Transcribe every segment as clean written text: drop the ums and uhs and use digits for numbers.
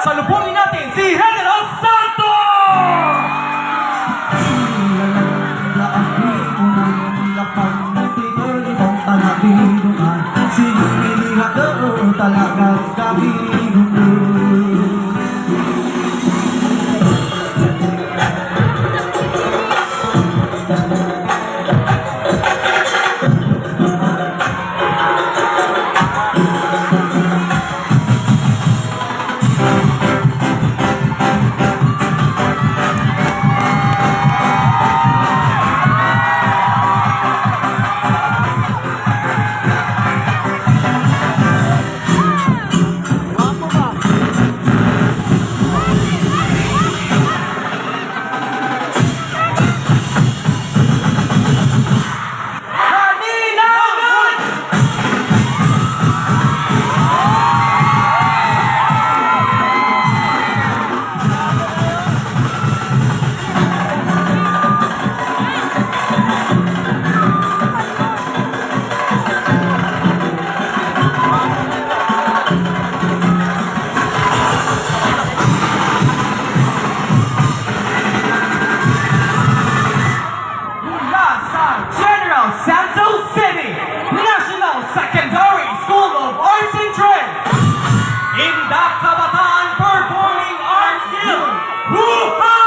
Salubungin natin si General Santos! Talagang kami Santos City National Secondary School of Arts and Trade. Indak Kabataan Performing Arts Guild. Woo-ha!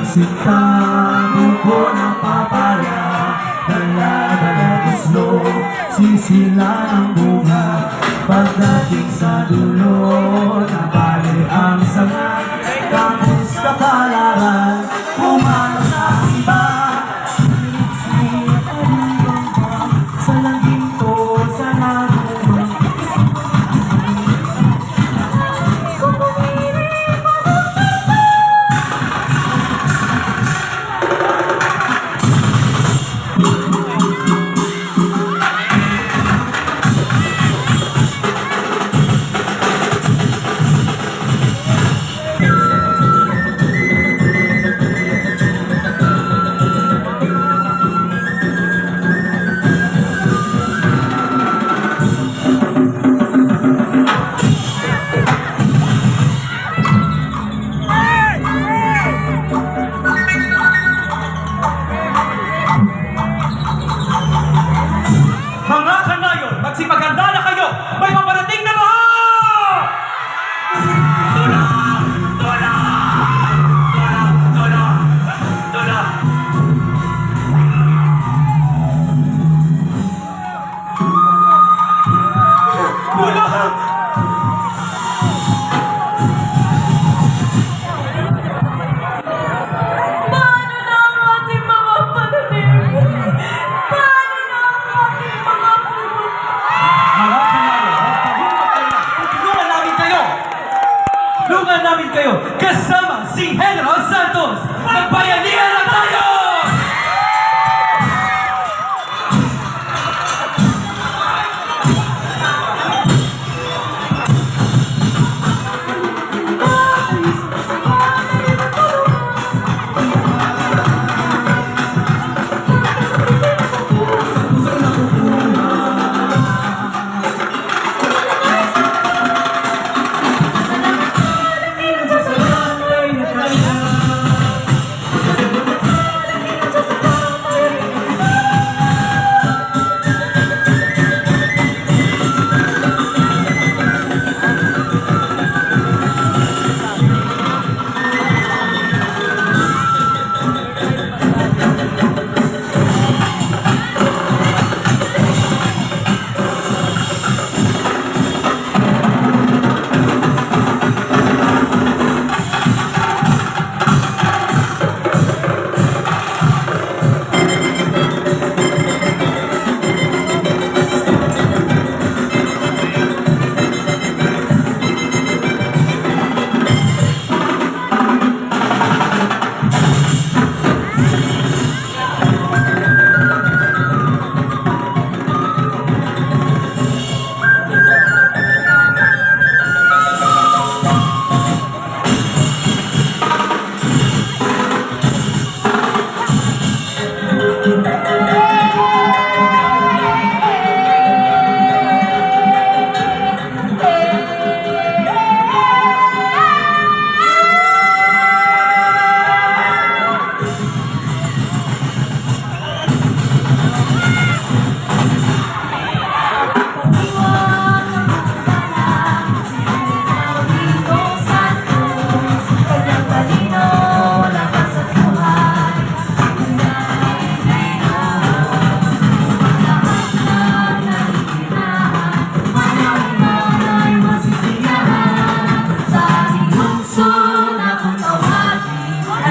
Sinta buko ng papaya, dalaga ng guslo, sisila ng bunga. Pagdating sa dulo, nabali ang sanga. Tapos kapalaran, pumalo sa iba. Sinisip ang lumba, sa langit to, sa naguba.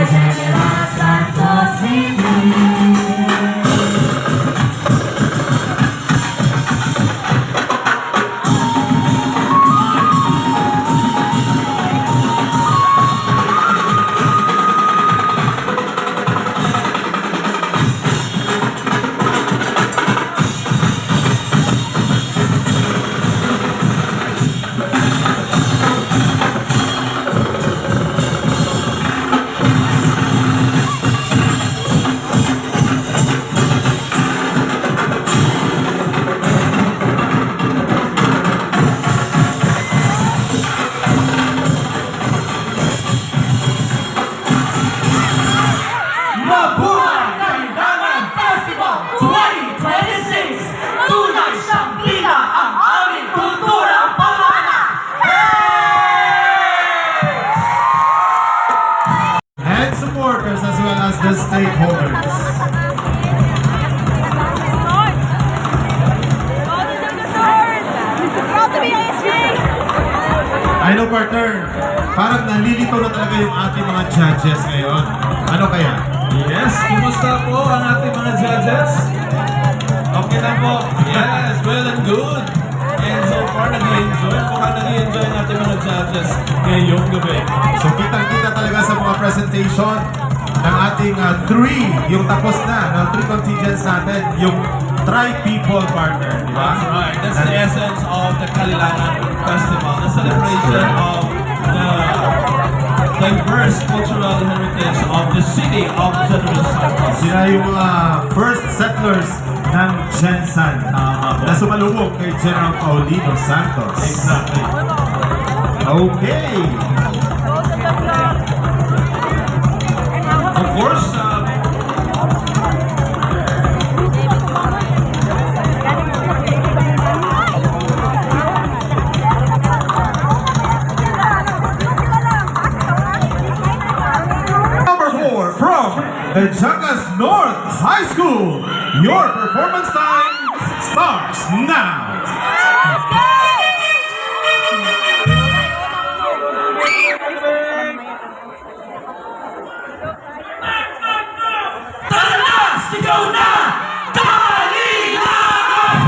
General Santos City. Mabuhay Kalindangan Festival 2026! Tunay siyang bida ang aming kulturang pamana! And supporters as well as the stakeholders. Proud to be ISG! I know, partner, parang nalilito na talaga yung ating mga judges ngayon. Ano kaya? Yes, kumusta po ang ating mga judges? Okay lang po. Yes, well and good. And so far, nag-i-enjoy. Mukhang nag-i-enjoy ang ating mga judges ngayong gabi. So kita-kita talaga sa mga presentation ng ating three, yung tapos na, ng three contingents natin, yung tri-people partner, di ba? That's right. That's the essence of the Kalilangan Festival. The celebration of the diverse cultural heritage of the city of General Santos. Sila yung mga first settlers ng Jensan na sumalubog kay General Paulino Santos. Exactly. Okay. Of course, Number 4 from the Changas North High School. Your performance time starts now. Tara na! Sigaw na! Kalindangan!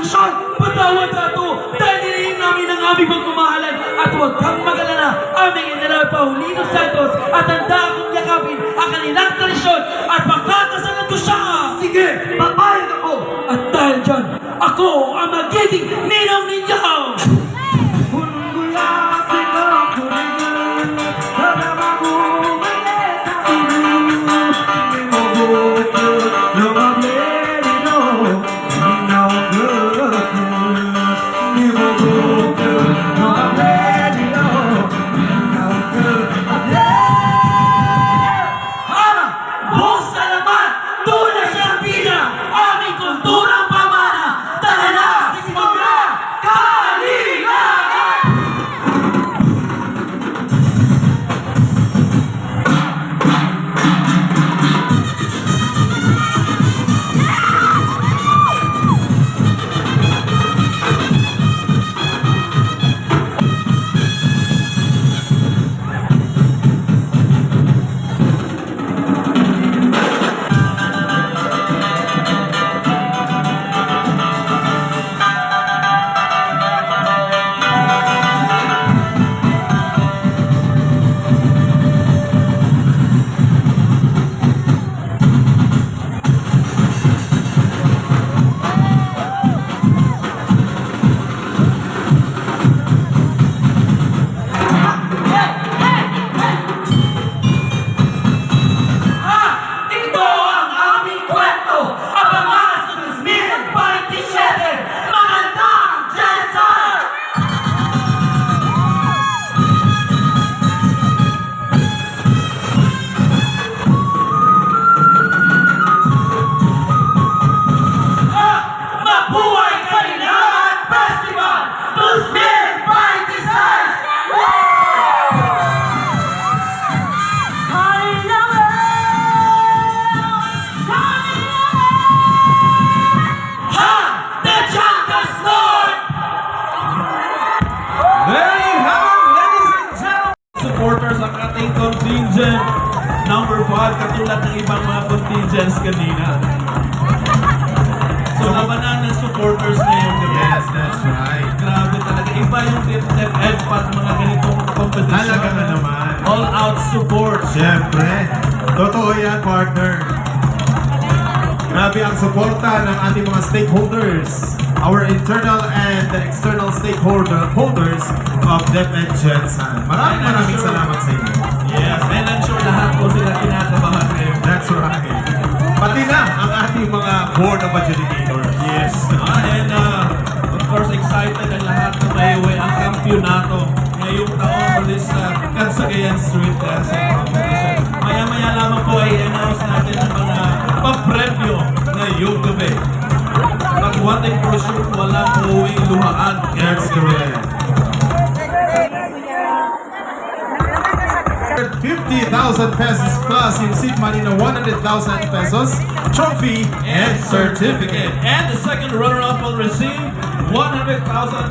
desisyon. Patawad ato dahil nilihim namin ang aming pagmamahalan. At huwag kang mag-alala, aming inalaw Paulino Santos at handa akong yakapin ang kanilang tradisyon at pagkakasalan ko siya. Sige, papayag ako. At dahil dyan, ako ang magiging ninong ninyo. Buong salamat! Tunay siyang bida! Aming kulturang pamana! Tara na! Simula! Kalilangan! Ito ang aming kwento! Abangan sa 2027! Magandang Jensen! Mabuhay Kalilangan Festival! To There you have it, ladies and gentlemen! Supporters ang ating contingent number 5 katulad ng ibang mga contingents kanina. So, labanan ng supporters ngayong gabi. Yes, that's right. Grabe talaga. Iba yung DepEd pa ng mga ganitong competition. Talaga na naman. All-out support. Siyempre, totoo yan, partner. Grabe ang suporta ng ating mga stakeholders, our internal and external stakeholders of DepEd Jensen. Maraming salamat sa inyo. Yes, and I'm sure lahat po sila kinakabahan ngayon. That's right. Pati na ang ating mga board of adjudicators. Yes. And of course, excited ang lahat na maiuwi ang kampyonato ngayong taon for this Kansagayan Street Dancing Competition. Maya-maya lamang po ay announce natin ang mga papremyo ngayong gabi. But one thing for sure, walang uuwing luhaan. That's correct. 50,000 pesos plus yung seed money na 100,000 pesos, trophy, and certificate. And the second runner-up will receive 100,000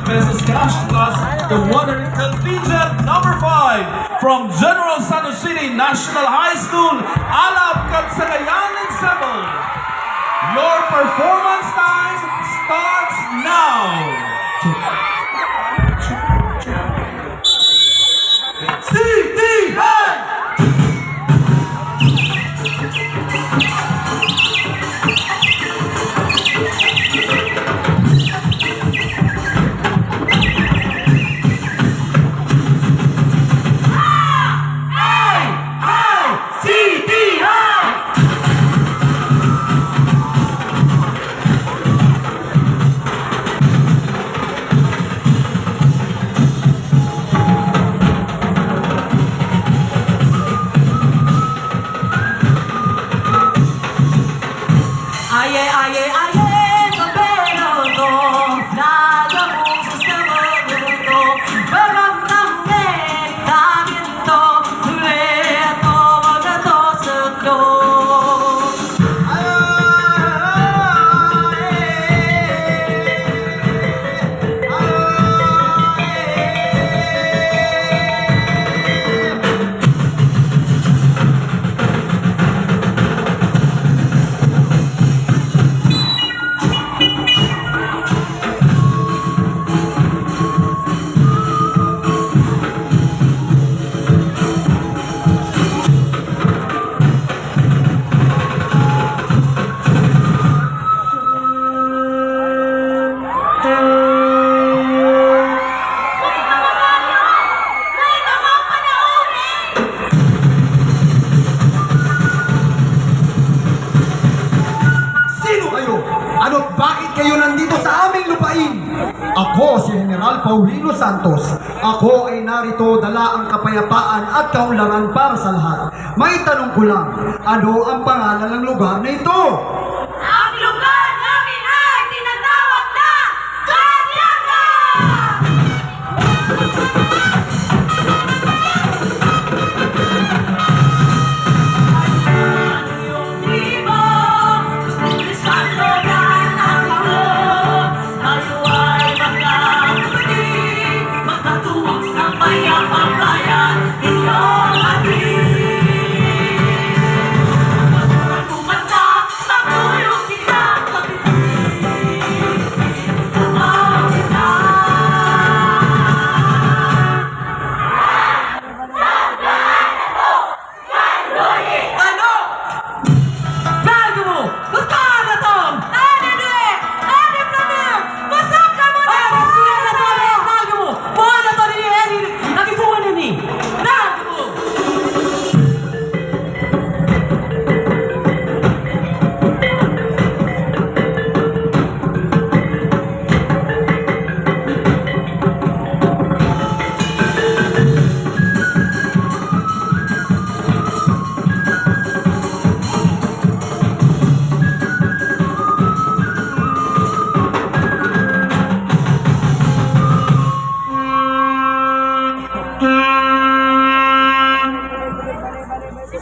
pesos cash plus the 100 contingent number 5 from General Santos City National High School, Alab Kansagayan Ensemble. Your performance time starts now. kayo nandito sa aming lupain? Ako si General Paulino Santos. Ako ay narito dala ang kapayapaan at kaunlaran para sa lahat. May tanong ko lang, ano ang pangalan ng lugar na ito? Ang lugar namin ay tinatawag na Cariaga!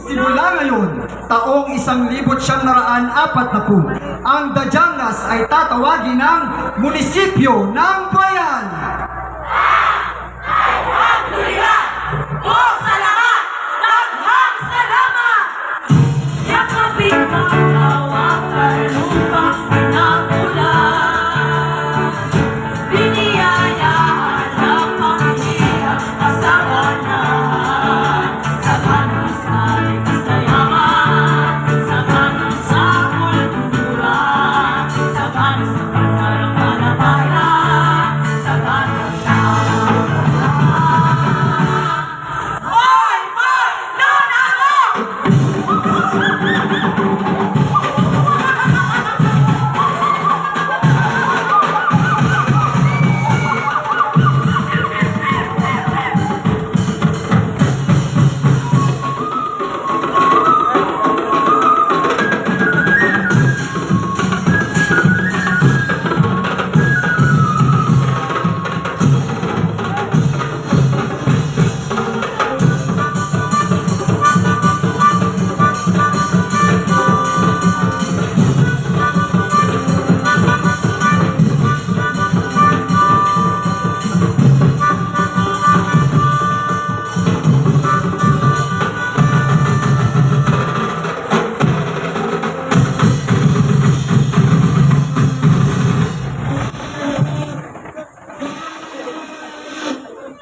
Simula ngayon, taong 1940, ang Dajangas ay tatawagin ng munisipyo ng bayan. Alhamdulillah! O salamat! Daghang salamat! Yakapin ang kawakan upang pinakulan. Biniyayaan ng Panginoon kasalanan. Sa kanong sa likas na yaman, sa kanong sa kultura, sa kanong sa pangarang-panabayan, sa kanong sa Hoy! Hoy! Nonano!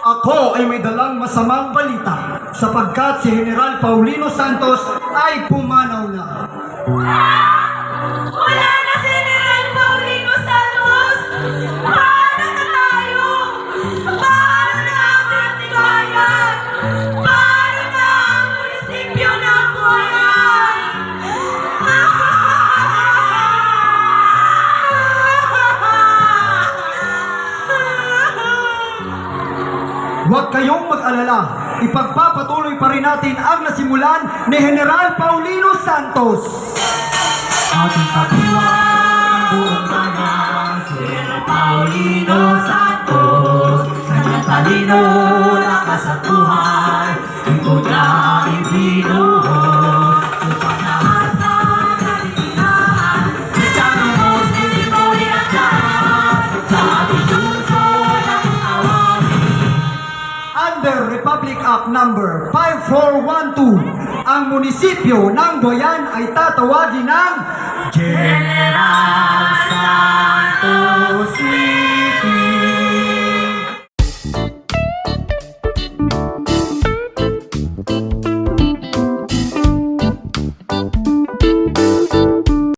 Ako ay may dalang masamang balita sapagkat si General Paulino Santos ay pumanaw na. Wala na si General Paulino Santos! Paano na tayo? Paano na ang ating bayan? Paano na ang munisipyo ng bayan? Huwag kayong mag-alala, ipagpapatuloy pa rin natin ang nasimulan ni General Paulino Santos. Ating pagdiwang ang buong bayan, si General Paulino Santos. Kanyang talino, lakas at buhay, ito niya ibinuhos. Upang lahat ng kalinahan, siya lumos nilipuli ang lahat, sa ating puso ng awangin. Under Republic Act Number 5412, ang munisipyo ng Boyan ay tatawagin ng General Santos.